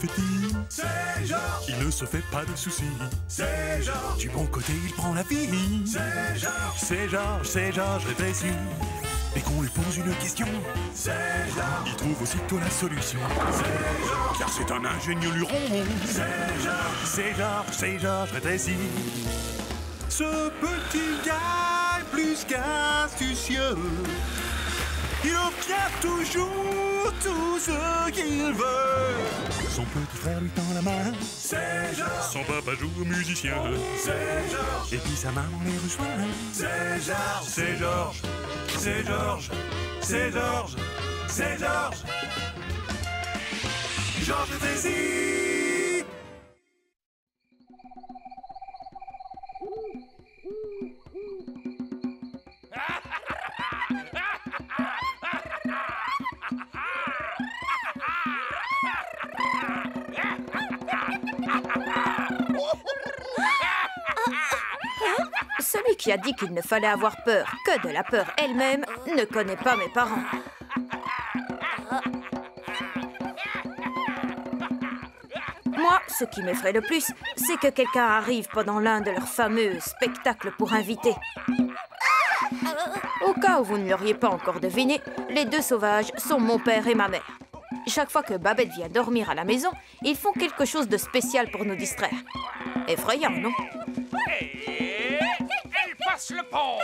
confetti. C'est Georges. Il ne se fait pas de soucis. C'est Georges. Du bon côté, il prend la vie. C'est Georges. C'est Georges rétréci. Dès qu'on lui pose une question, C'est Georges. il trouve aussitôt la solution. C'est Georges. Car c'est un ingénieux luron. C'est Georges rétréci. Ce petit gars est plus qu'astucieux. Il obtient toujours tout ce qu'il veut. Son petit frère lui tend la main. C'est Georges. Son papa joue au musicien. C'est Georges. Et puis sa maman les rejoint. C'est Georges. C'est Georges. C'est Georges. C'est Georges. C'est Georges. Georges Rétréci. Celui qui a dit qu'il ne fallait avoir peur que de la peur elle-même ne connaît pas mes parents. Moi, ce qui m'effraie le plus, c'est que quelqu'un arrive pendant l'un de leurs fameux spectacles pour invités. Au cas où vous ne l'auriez pas encore deviné, les deux sauvages sont mon père et ma mère. Chaque fois que Babette vient dormir à la maison, ils font quelque chose de spécial pour nous distraire. Effrayant, non? Et elle passe le pont.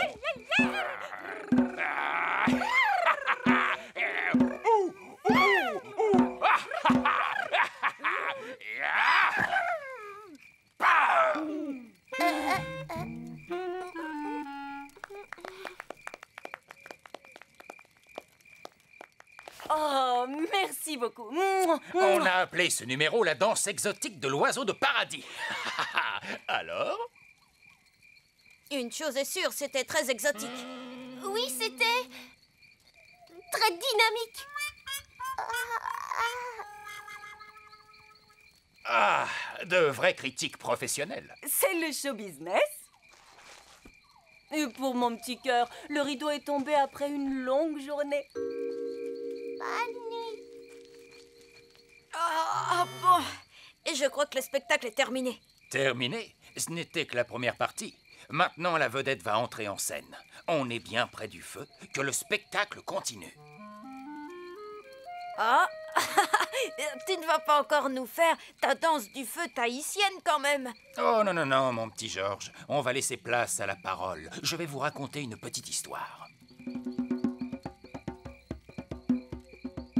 Oh, merci beaucoup. On a appelé ce numéro la danse exotique de l'oiseau de paradis. Alors? Une chose est sûre, c'était très exotique. Oui, c'était très dynamique. Ah, de vraies critiques professionnelles. C'est le show business. Et pour mon petit cœur, le rideau est tombé après une longue journée. Bonne nuit. Ah bon. Et je crois que le spectacle est terminé. Terminé? Ce n'était que la première partie. Maintenant, la vedette va entrer en scène. On est bien près du feu, que le spectacle continue. Ah, tu ne vas pas encore nous faire ta danse du feu tahitienne quand même. Oh non, non, non, mon petit Georges. On va laisser place à la parole. Je vais vous raconter une petite histoire.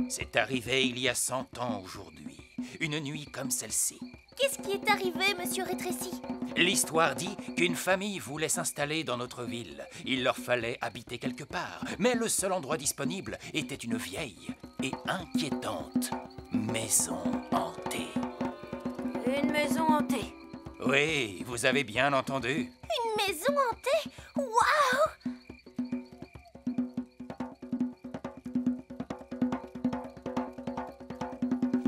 C'est arrivé il y a 100 ans aujourd'hui. Une nuit comme celle-ci. Qu'est-ce qui est arrivé, monsieur Rétréci? L'histoire dit qu'une famille voulait s'installer dans notre ville. Il leur fallait habiter quelque part. Mais le seul endroit disponible était une vieille et inquiétante maison hantée. Une maison hantée. Oui, vous avez bien entendu. Une maison hantée? Waouh!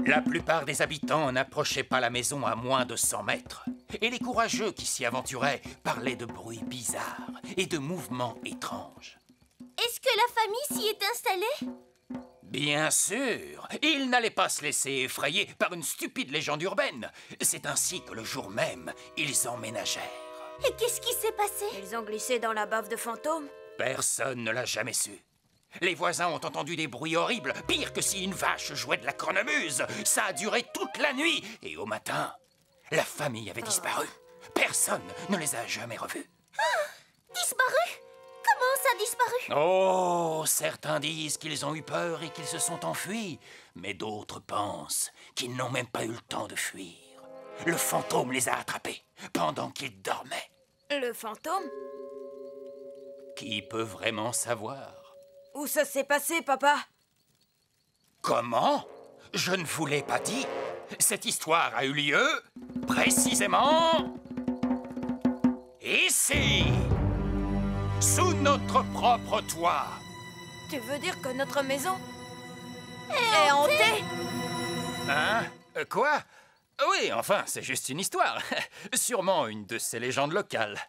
La plupart des habitants n'approchaient pas la maison à moins de 100 mètres. Et les courageux qui s'y aventuraient parlaient de bruits bizarres et de mouvements étranges. Est-ce que la famille s'y est installée? Bien sûr, ils n'allaient pas se laisser effrayer par une stupide légende urbaine. C'est ainsi que le jour même, ils emménagèrent. Et qu'est-ce qui s'est passé? Ils ont glissé dans la bave de fantômes. Personne ne l'a jamais su. Les voisins ont entendu des bruits horribles, pire que si une vache jouait de la cornemuse. Ça a duré toute la nuit, et au matin, la famille avait disparu. Personne ne les a jamais revus. Disparu? Comment ça a disparu? Oh, certains disent qu'ils ont eu peur et qu'ils se sont enfuis, mais d'autres pensent qu'ils n'ont même pas eu le temps de fuir. Le fantôme les a attrapés pendant qu'ils dormaient. Le fantôme? Qui peut vraiment savoir? Où ça s'est passé, papa? Comment? Je ne vous l'ai pas dit. Cette histoire a eu lieu précisément ici, sous notre propre toit. Tu veux dire que notre maison est hantée? Hein? Quoi? Oui, enfin, c'est juste une histoire. Sûrement une de ces légendes locales.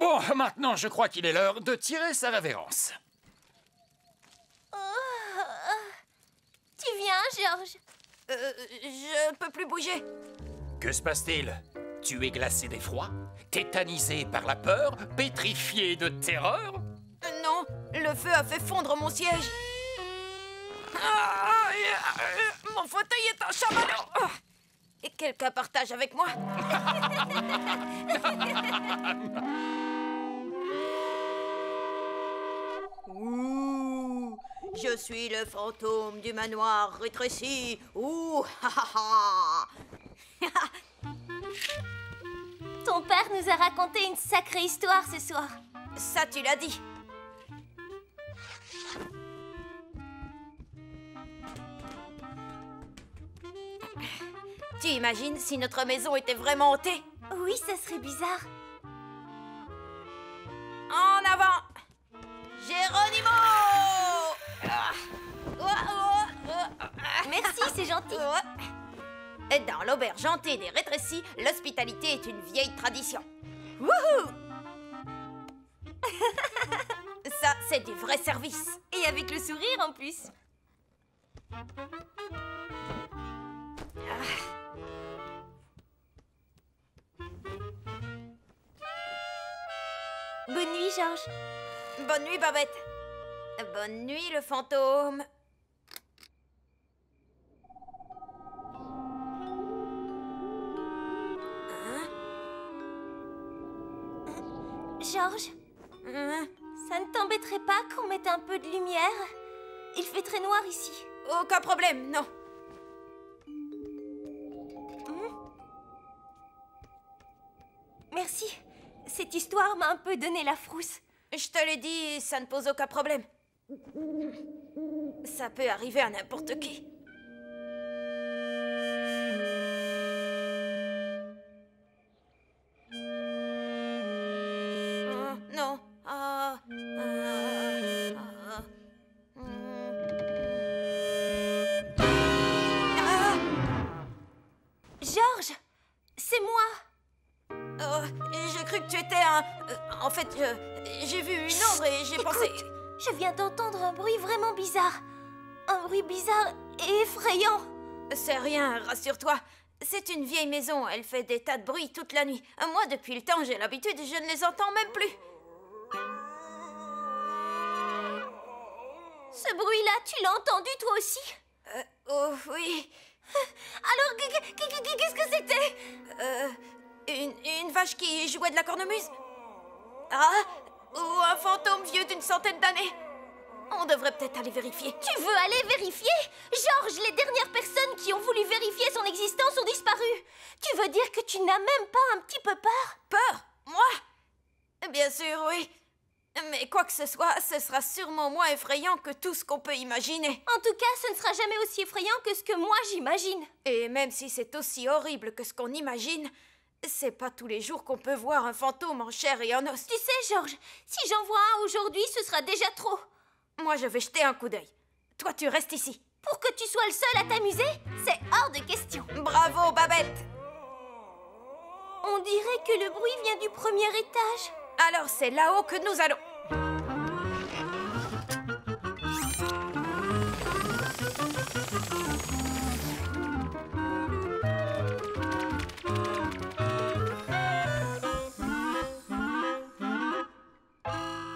Bon, maintenant, je crois qu'il est l'heure de tirer sa révérence. Tu tu viens, Georges? Je peux plus bouger. Que se passe-t-il? Tu es glacé d'effroi? Tétanisé par la peur? Pétrifié de terreur? Non, le feu a fait fondre mon siège. Mon fauteuil est en chamallow. Et quelqu'un partage avec moi? Ouh, je suis le fantôme du manoir rétréci. Ouh, ha ha ha. Ton père nous a raconté une sacrée histoire ce soir. Ça, tu l'as dit. Tu imagines si notre maison était vraiment hantée? Oui, ça serait bizarre. En avant! Geronimo! Merci, c'est gentil. Dans l'auberge hantée des rétrécis, l'hospitalité est une vieille tradition. Wouhou! Ça, c'est du vrai service. Et avec le sourire en plus. Bonne nuit, Georges. Bonne nuit, Babette. Bonne nuit, le fantôme. Georges, ça ne t'embêterait pas qu'on mette un peu de lumière? Il fait très noir ici. Aucun problème, non. Merci. Cette histoire m'a un peu donné la frousse. Je te l'ai dit, ça ne pose aucun problème. Ça peut arriver à n'importe qui. Non. Georges, c'est moi. J'ai cru que tu étais un... en fait, j'ai vu une ombre et j'ai pensé... Je viens d'entendre un bruit vraiment bizarre. Un bruit bizarre et effrayant. C'est rien, rassure-toi. C'est une vieille maison, elle fait des tas de bruit toute la nuit. Moi, depuis le temps, j'ai l'habitude, je ne les entends même plus. Ce bruit-là, tu l'as entendu toi aussi? Oh, oui. Alors, qu'est-ce que c'était? Une vache qui jouait de la cornemuse? Ah, ou un fantôme vieux d'une centaine d'années? On devrait peut-être aller vérifier. Tu veux aller vérifier? Georges, les dernières personnes qui ont voulu vérifier son existence ont disparu. Tu veux dire que tu n'as même pas un petit peu peur? Peur? Moi? Bien sûr, oui. Mais quoi que ce soit, ce sera sûrement moins effrayant que tout ce qu'on peut imaginer. En tout cas, ce ne sera jamais aussi effrayant que ce que moi j'imagine. Et même si c'est aussi horrible que ce qu'on imagine, c'est pas tous les jours qu'on peut voir un fantôme en chair et en os. Tu sais, Georges, si j'en vois un aujourd'hui, ce sera déjà trop. Moi, je vais jeter un coup d'œil. Toi, tu restes ici. Pour que tu sois le seul à t'amuser, c'est hors de question. Bravo, Babette. On dirait que le bruit vient du premier étage. Alors, c'est là-haut que nous allons.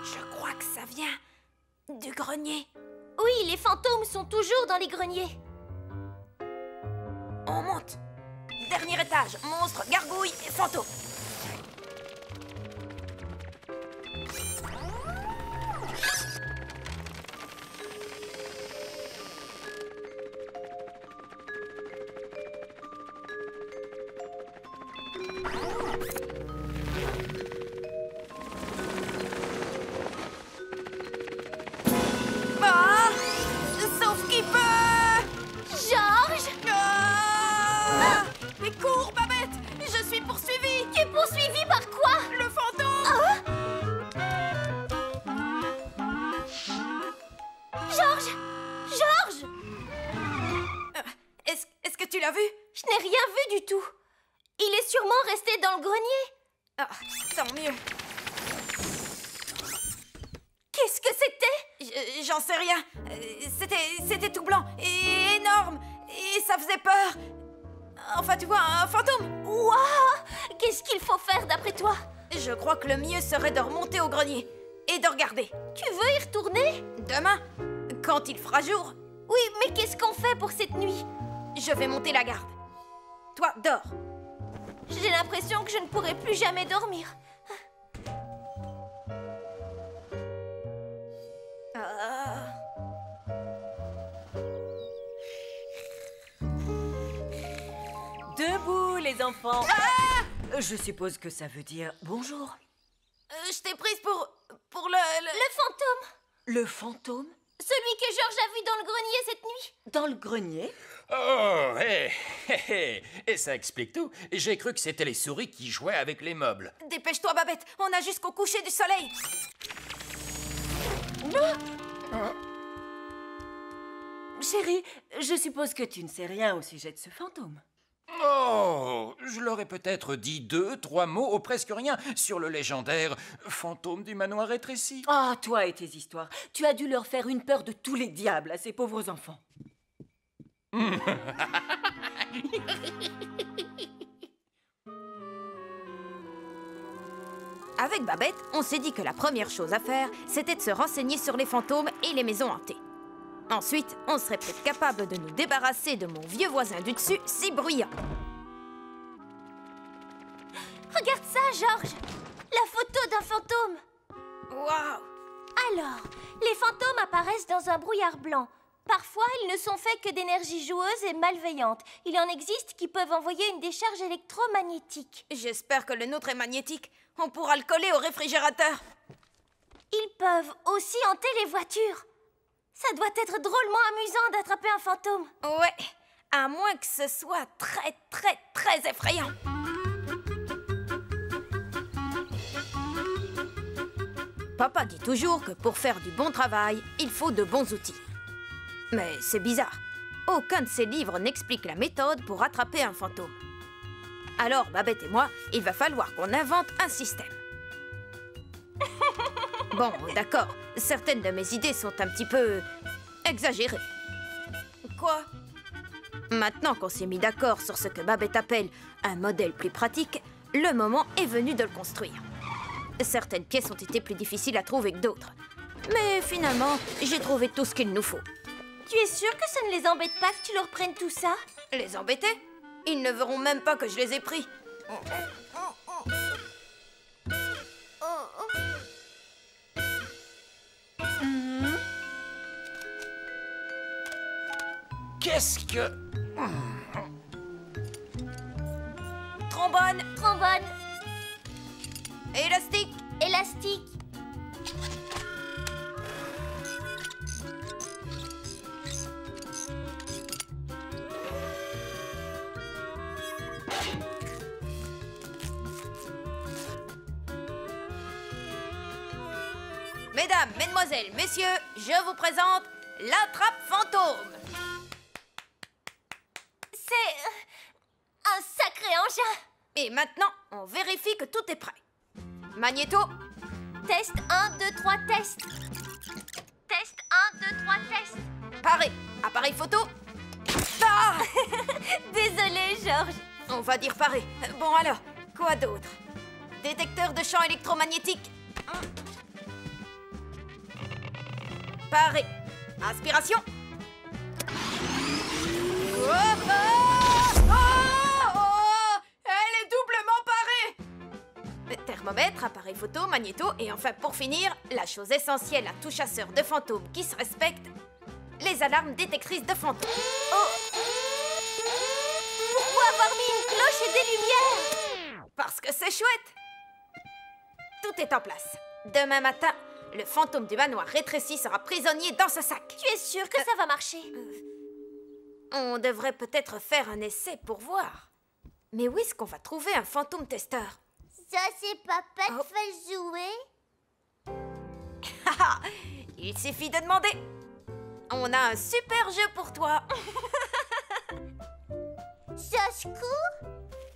Je crois que ça vient du grenier. Oui, les fantômes sont toujours dans les greniers. On monte. Dernier étage, monstre, gargouille et fantôme. Sauf qui peut! Georges! Mais cours, Babette! Je suis poursuivie! Tu es poursuivi par quoi? Le fantôme! Georges! Georges! Est-ce que tu l'as vu? Je n'ai rien vu du tout. Il est sûrement resté dans le grenier. Ah, tant mieux. Qu'est-ce que c'était? J'en sais rien. C'était tout blanc et énorme et ça faisait peur. Enfin, tu vois, un fantôme. Waouh! Qu'est-ce qu'il faut faire d'après toi? Je crois que le mieux serait de remonter au grenier et de regarder. Tu veux y retourner? Demain, quand il fera jour, Oui, mais qu'est-ce qu'on fait pour cette nuit? je vais monter la garde. Toi, dors. J'ai l'impression que je ne pourrai plus jamais dormir. Debout, les enfants. Je suppose que ça veut dire bonjour. Je t'ai prise pour le... Le fantôme! Le fantôme? Celui que Georges a vu dans le grenier cette nuit. Dans le grenier? Oh, et ça explique tout. J'ai cru que c'était les souris qui jouaient avec les meubles. Dépêche-toi, Babette, on a jusqu'au coucher du soleil. Chérie, je suppose que tu ne sais rien au sujet de ce fantôme. Oh, je leur ai peut-être dit 2, 3 mots ou presque rien sur le légendaire fantôme du manoir rétréci. Ah, toi et tes histoires. Tu as dû leur faire une peur de tous les diables à ces pauvres enfants. Avec Babette, on s'est dit que la première chose à faire, c'était de se renseigner sur les fantômes et les maisons hantées. Ensuite, on serait peut-être capable de nous débarrasser de mon vieux voisin du dessus, si bruyant. Regarde ça, Georges! La photo d'un fantôme! Waouh! Alors, les fantômes apparaissent dans un brouillard blanc. Parfois, ils ne sont faits que d'énergie joueuse et malveillante. Il en existe qui peuvent envoyer une décharge électromagnétique. J'espère que le nôtre est magnétique. On pourra le coller au réfrigérateur. Ils peuvent aussi hanter les voitures. Ça doit être drôlement amusant d'attraper un fantôme. Ouais, à moins que ce soit très, très, très effrayant. Papa dit toujours que pour faire du bon travail, il faut de bons outils. Mais c'est bizarre. Aucun de ces livres n'explique la méthode pour attraper un fantôme. Alors, Babette et moi, il va falloir qu'on invente un système. Bon, d'accord, certaines de mes idées sont un petit peu exagérées. Quoi? Maintenant qu'on s'est mis d'accord sur ce que Babette appelle un modèle plus pratique, le moment est venu de le construire. Certaines pièces ont été plus difficiles à trouver que d'autres. Mais finalement, j'ai trouvé tout ce qu'il nous faut. Tu es sûr que ça ne les embête pas que tu leur prennes tout ça? Les embêter? Ils ne verront même pas que je les ai pris. Qu'est-ce que... Trombone, Trombone, élastique. élastique. Mesdames, mesdemoiselles, messieurs, je vous présente la trappe fantôme. C'est un sacré engin. Et maintenant, on vérifie que tout est prêt. Magnéto, Test 1, 2, 3, test. Test 1, 2, 3, test. paré. Appareil photo. Ah! Désolée, Georges. On va dire paré. Bon alors, quoi d'autre? Détecteur de champ électromagnétique. Paré. Inspiration. Oh, oh, oh, oh, elle est doublement parée. Thermomètre, appareil photo, magnéto et enfin pour finir, la chose essentielle à tout chasseur de fantômes qui se respecte, les alarmes détectrices de fantômes. Pourquoi avoir mis une cloche et des lumières? Parce que c'est chouette. Tout est en place. Demain matin, le fantôme du manoir rétréci sera prisonnier dans ce sac. Tu es sûre que ça va marcher? On devrait peut-être faire un essai pour voir. Mais où est-ce qu'on va trouver un fantôme testeur? Ça, c'est papa Oh. qui fait jouer. Haha, il suffit de demander. On a un super jeu pour toi. Ça se court?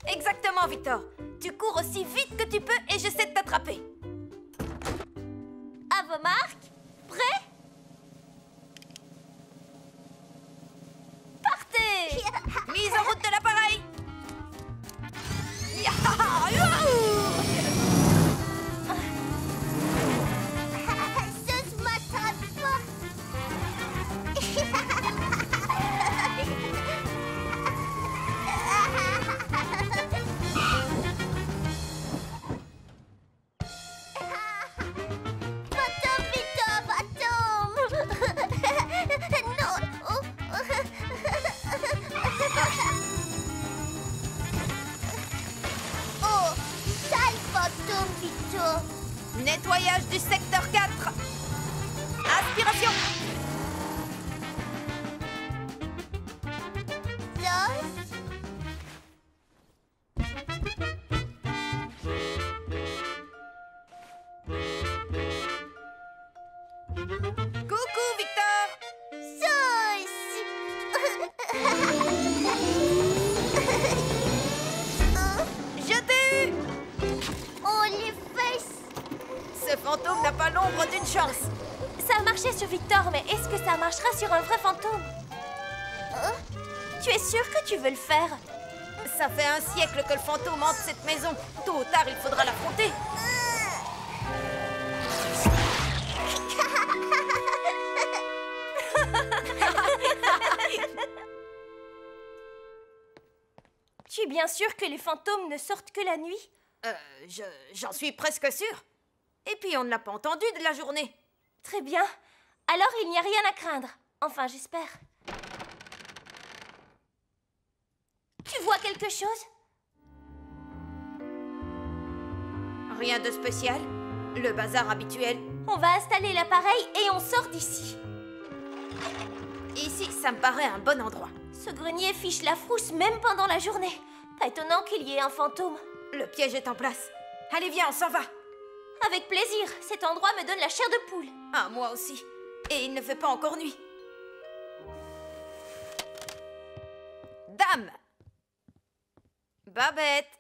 Exactement, Victor. Tu cours aussi vite que tu peux et j'essaie de t'attraper. À vos marques? Prêts? Nettoyage du secteur 4. Aspiration. Coucou, Victor. Je t'ai eu. Oh, les fesses! Ce fantôme n'a pas l'ombre d'une chance. Ça a marché sur Victor, mais est-ce que ça marchera sur un vrai fantôme? Tu es sûr que tu veux le faire? Ça fait un siècle que le fantôme hante cette maison. Tôt ou tard, il faudra l'affronter. Tu es bien sûr que les fantômes ne sortent que la nuit? J'en suis presque sûre. Et puis, on ne l'a pas entendu de la journée. Très bien. Alors, il n'y a rien à craindre. Enfin, j'espère. Tu vois quelque chose? Rien de spécial. Le bazar habituel. On va installer l'appareil et on sort d'ici. Ici, ça me paraît un bon endroit. Ce grenier fiche la frousse même pendant la journée. Pas étonnant qu'il y ait un fantôme. Le piège est en place. Allez, viens, on s'en va. Avec plaisir. Cet endroit me donne la chair de poule. Ah, moi aussi. Et il ne fait pas encore nuit. Dame! Babette!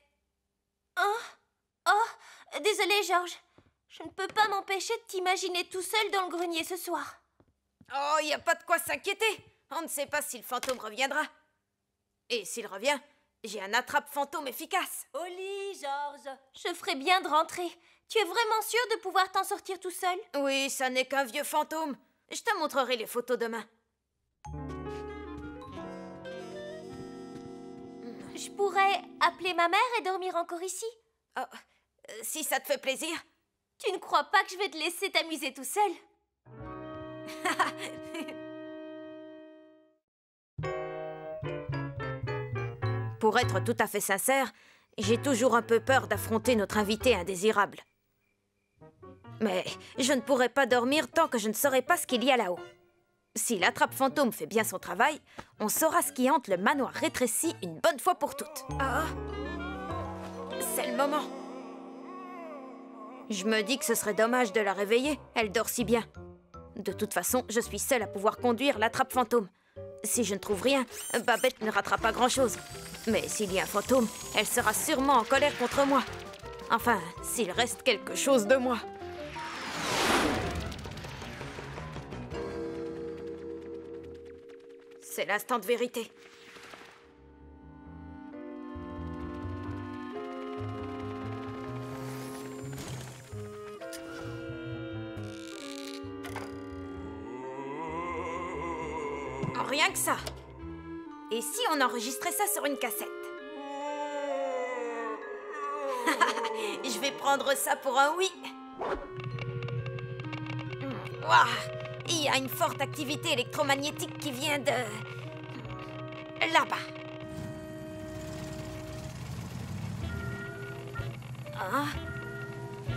Oh, désolé, Georges. Je ne peux pas m'empêcher de t'imaginer tout seul dans le grenier ce soir. Oh, il n'y a pas de quoi s'inquiéter. On ne sait pas si le fantôme reviendra. Et s'il revient, j'ai un attrape-fantôme efficace. Au lit, Georges. Je ferais bien de rentrer. Tu es vraiment sûr de pouvoir t'en sortir tout seul? Oui, ça n'est qu'un vieux fantôme. Je te montrerai les photos demain. Je pourrais appeler ma mère et dormir encore ici? Oh, si ça te fait plaisir. Tu ne crois pas que je vais te laisser t'amuser tout seul? Pour être tout à fait sincère, j'ai toujours un peu peur d'affronter notre invité indésirable. Mais je ne pourrai pas dormir tant que je ne saurai pas ce qu'il y a là-haut. Si l'attrape-fantôme fait bien son travail, on saura ce qui hante le manoir rétréci une bonne fois pour toutes. Ah, c'est le moment. Je me dis que ce serait dommage de la réveiller, elle dort si bien. De toute façon, je suis seule à pouvoir conduire l'attrape-fantôme. Si je ne trouve rien, Babette ne ratera pas grand-chose. Mais s'il y a un fantôme, elle sera sûrement en colère contre moi. Enfin, s'il reste quelque chose de moi. C'est l'instant de vérité. Rien que ça. Et si on enregistrait ça sur une cassette? Je vais prendre ça pour un oui. Ouah, il y a une forte activité électromagnétique qui vient de... là-bas. Ah,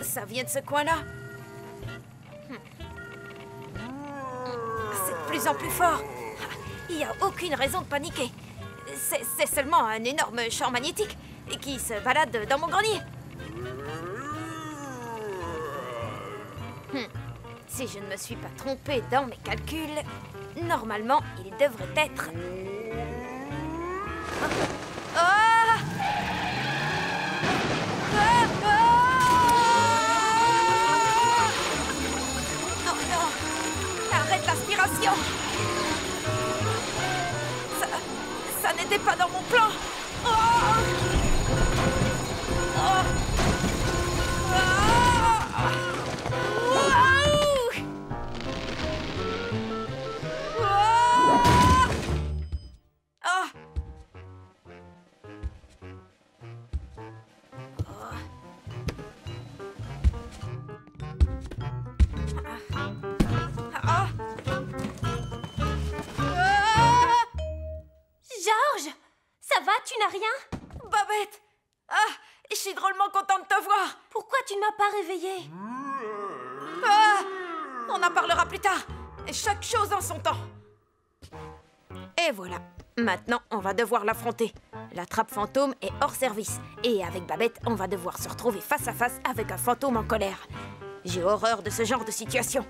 ça vient de ce coin-là. C'est de plus en plus fort. Il n'y a aucune raison de paniquer. C'est seulement un énorme champ magnétique qui se balade dans mon grenier. Si je ne me suis pas trompée dans mes calculs, normalement, il devrait être... Ah! Ah! Oh non! Arrête l'aspiration! Ça n'était pas dans mon plan! Oh! Oh! Ah! Waouh! Ah! Ah! Ah! Georges! Ça va, tu n'as rien? Babette! Ah! Je suis drôlement contente de te voir! Pourquoi tu ne m'as pas réveillée? Ah! On en parlera plus tard. Chaque chose en son temps. Et voilà. Maintenant, on va devoir l'affronter. La trappe fantôme est hors service. Et avec Babette, on va devoir se retrouver face à face avec un fantôme en colère. J'ai horreur de ce genre de situation.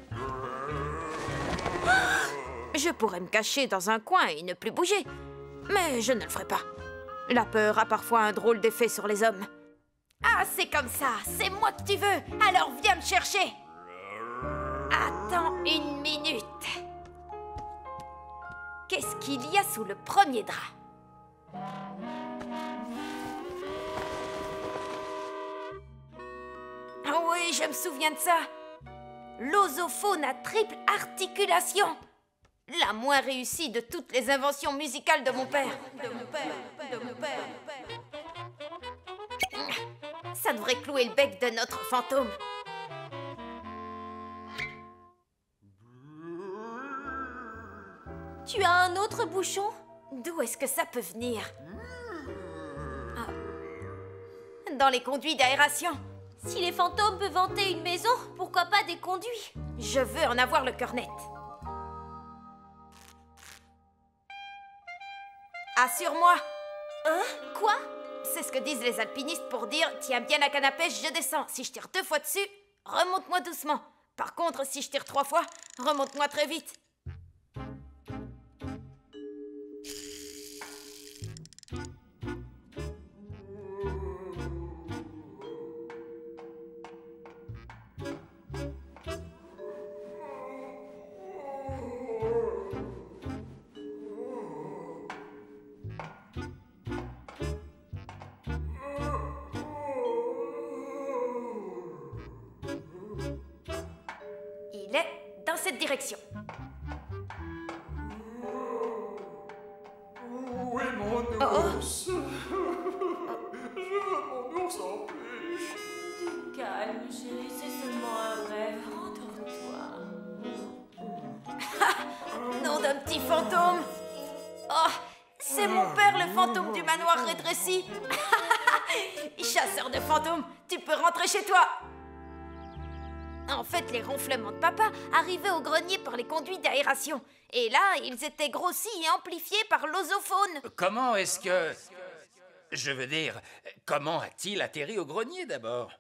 Je pourrais me cacher dans un coin et ne plus bouger. Mais je ne le ferai pas. La peur a parfois un drôle d'effet sur les hommes. Ah, c'est comme ça. C'est moi que tu veux. Alors viens me chercher. Attends une minute. Qu'est-ce qu'il y a sous le premier drap? Ah oui, je me souviens de ça. L'osophone à triple articulation. La moins réussie de toutes les inventions musicales de mon père. Ça devrait clouer le bec de notre fantôme. Tu as un autre bouchon? D'où est-ce que ça peut venir? Ah. Dans les conduits d'aération. Si les fantômes peuvent hanter une maison, pourquoi pas des conduits? Je veux en avoir le cœur net. Assure-moi. Hein? Quoi? C'est ce que disent les alpinistes pour dire « Tiens bien la canne à pêche, je descends. Si je tire 2 fois dessus, remonte-moi doucement. Par contre, si je tire 3 fois, remonte-moi très vite. » Il est dans cette direction. Où est mon ours? Je veux mon ours en peluche. Du calme, chérie, c'est seulement un rêve. Endors-toi. Nom d'un petit fantôme. Oh, c'est mon père, le fantôme du manoir rétréci. Chasseur de fantômes, tu peux rentrer chez toi. En fait, les ronflements de papa arrivaient au grenier par les conduits d'aération. Et là, ils étaient grossis et amplifiés par l'osophone. Comment est-ce que... Je veux dire, comment a-t-il atterri au grenier d'abord?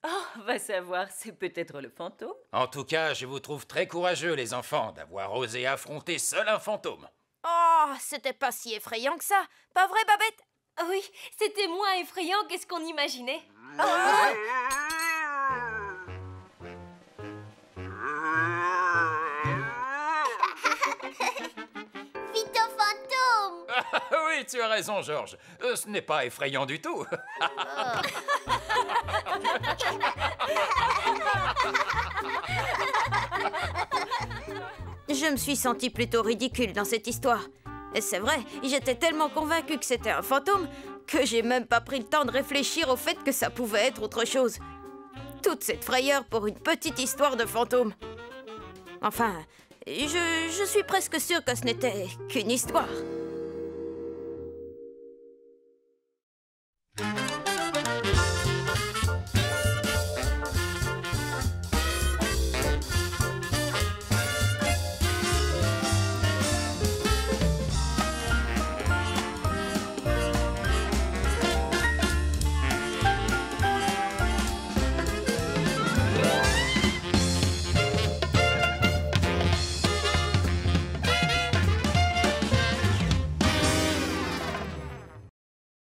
Oh, va savoir, c'est peut-être le fantôme. En tout cas, je vous trouve très courageux, les enfants, d'avoir osé affronter seul un fantôme. Oh, c'était pas si effrayant que ça. Pas vrai, Babette? Oui, c'était moins effrayant que ce qu'on imaginait. Vite au fantôme! Oui, tu as raison, Georges. Ce n'est pas effrayant du tout. Je me suis sentie plutôt ridicule dans cette histoire. Et c'est vrai, j'étais tellement convaincue que c'était un fantôme que j'ai même pas pris le temps de réfléchir au fait que ça pouvait être autre chose. Toute cette frayeur pour une petite histoire de fantôme. Enfin, je suis presque sûre que ce n'était qu'une histoire.